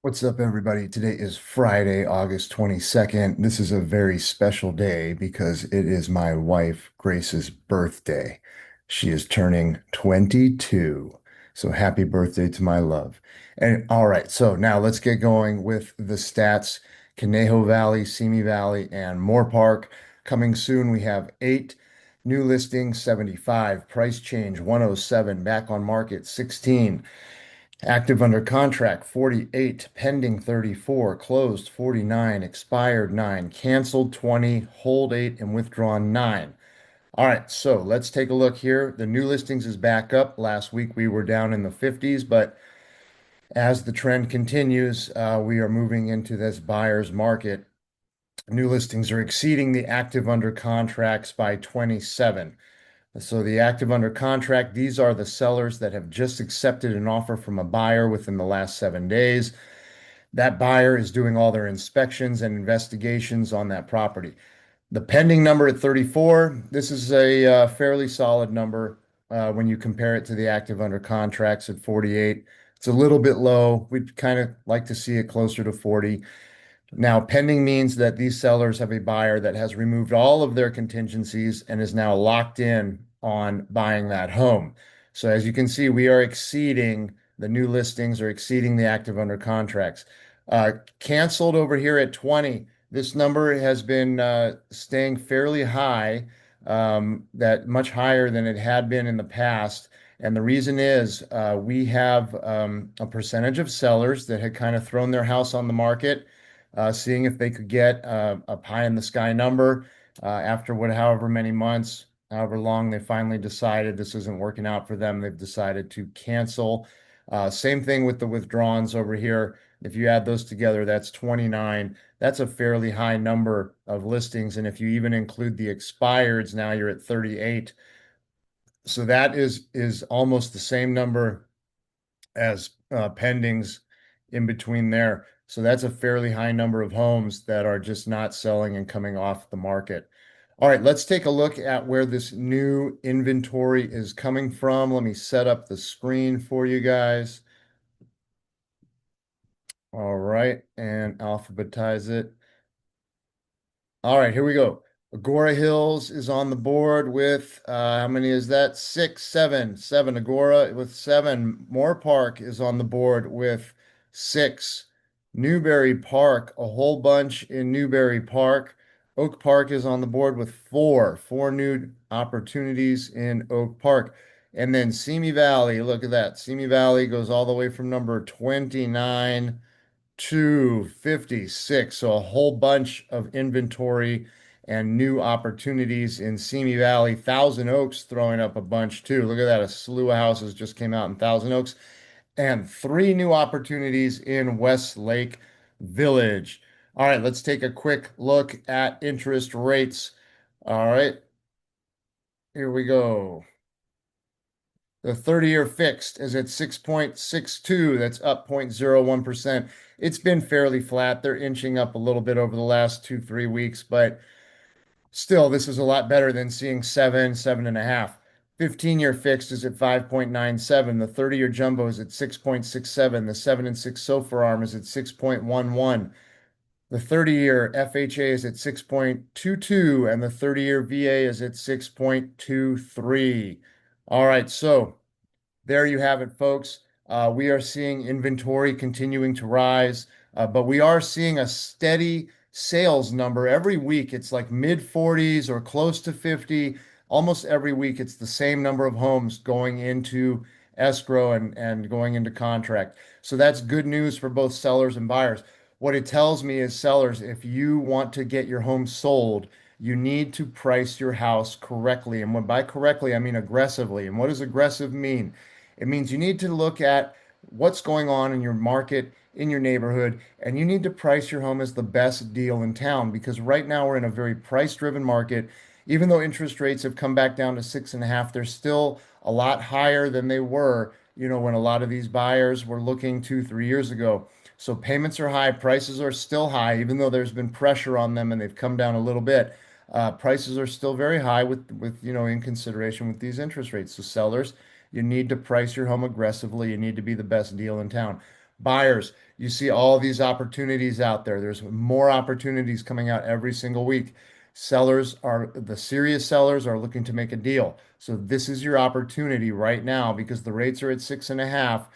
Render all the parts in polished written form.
What's up, everybody? Today is Friday, August 22nd. This is a very special day because it is my wife, Grace's birthday. She is turning 22. So happy birthday to my love. And all right, so now let's get going with the stats. Conejo Valley, SIMI Valley, and Moorpark. Coming soon, we have 8 new listings, 75, price change 107, back on market 16. Active under contract 48, pending 34, closed 49, expired 9, canceled 20, hold 8, and withdrawn 9. All right, so let's take a look here. The new listings is back up. Last week we were down in the 50s, but as the trend continues, we are moving into this buyer's market. New listings are exceeding the active under contracts by 27. So the active under contract, these are the sellers that have just accepted an offer from a buyer within the last 7 days. That buyer is doing all their inspections and investigations on that property. The pending number at 34, this is a fairly solid number when you compare it to the active under contracts at 48. It's a little bit low. We'd kind of like to see it closer to 40. Now, pending means that these sellers have a buyer that has removed all of their contingencies and is now locked in on buying that home. So as you can see, we are exceeding the new listings are exceeding the active under contracts. Canceled over here at 20. This number has been staying fairly high, that much higher than it had been in the past. And the reason is we have a percentage of sellers that had kind of thrown their house on the market, seeing if they could get a pie in the sky number after however many months, however long they finally decided this isn't working out for them. They've decided to cancel. Same thing with the withdrawals over here. If you add those together, that's 29. That's a fairly high number of listings. And if you even include the expireds, now you're at 38. So that is almost the same number as pendings in between there. So that's a fairly high number of homes that are just not selling and coming off the market. All right, let's take a look at where this new inventory is coming from. Let me set up the screen for you guys. All right, and alphabetize it. All right, here we go. Agora Hills is on the board with how many is that? Six, seven, seven. Agora with seven. Moorpark is on the board with six. Newberry Park, a whole bunch in Newberry Park. Oak Park is on the board with four new opportunities in Oak Park. And then Simi Valley, look at that. Simi Valley goes all the way from number 29 to 56. So a whole bunch of inventory and new opportunities in Simi Valley. Thousand Oaks throwing up a bunch too. Look at that. A slew of houses just came out in Thousand Oaks. And 3 new opportunities in Westlake Village. All right, let's take a quick look at interest rates. All right, here we go. The 30-year fixed is at 6.62. That's up 0.01%. It's been fairly flat. They're inching up a little bit over the last 2, 3 weeks, but still, this is a lot better than seeing 7.5. 15-year fixed is at 5.97. The 30-year jumbo is at 6.67. The 7 and 6 SOFR arm is at 6.11. The 30-year FHA is at 6.22, and the 30-year VA is at 6.23. All right, so there you have it, folks. We are seeing inventory continuing to rise, but we are seeing a steady sales number every week. It's like mid 40s or close to 50. Almost every week, it's the same number of homes going into escrow and going into contract. So that's good news for both sellers and buyers. What it tells me is sellers, if you want to get your home sold, you need to price your house correctly. And when by correctly, I mean aggressively. And what does aggressive mean? It means you need to look at what's going on in your market, in your neighborhood, and you need to price your home as the best deal in town because right now we're in a very price-driven market. Even though interest rates have come back down to 6.5, they're still a lot higher than they were, when a lot of these buyers were looking 2, 3 years ago. So payments are high, prices are still high, even though there's been pressure on them and they've come down a little bit. Prices are still very high with in consideration with these interest rates. So sellers, you need to price your home aggressively. You need to be the best deal in town. Buyers, you see all these opportunities out there. There's more opportunities coming out every single week. The serious sellers are looking to make a deal. So this is your opportunity right now because the rates are at 6.5,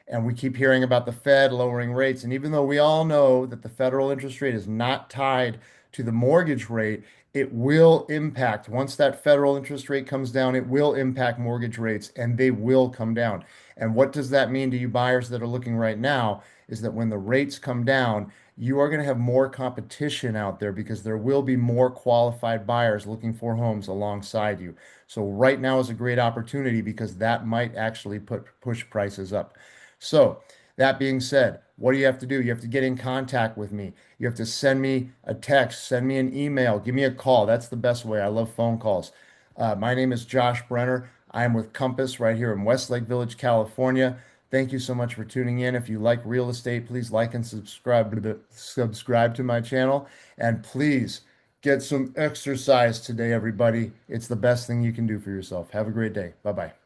and we keep hearing about the Fed lowering rates. And even though we all know that the federal interest rate is not tied to the mortgage rate, it will impact, once that federal interest rate comes down, it will impact mortgage rates and they will come down. And what does that mean to you buyers that are looking right now is that when the rates come down, you are going to have more competition out there because there will be more qualified buyers looking for homes alongside you. So right now is a great opportunity because that might actually push prices up. So that being said, what do you have to do? You have to get in contact with me. You have to send me a text, send me an email, give me a call. That's the best way. I love phone calls. My name is Josh Brenner. I am with Compass right here in Westlake Village, California. Thank you so much for tuning in. If you like real estate, please like and subscribe to my channel. And please get some exercise today, everybody. It's the best thing you can do for yourself. Have a great day. Bye bye.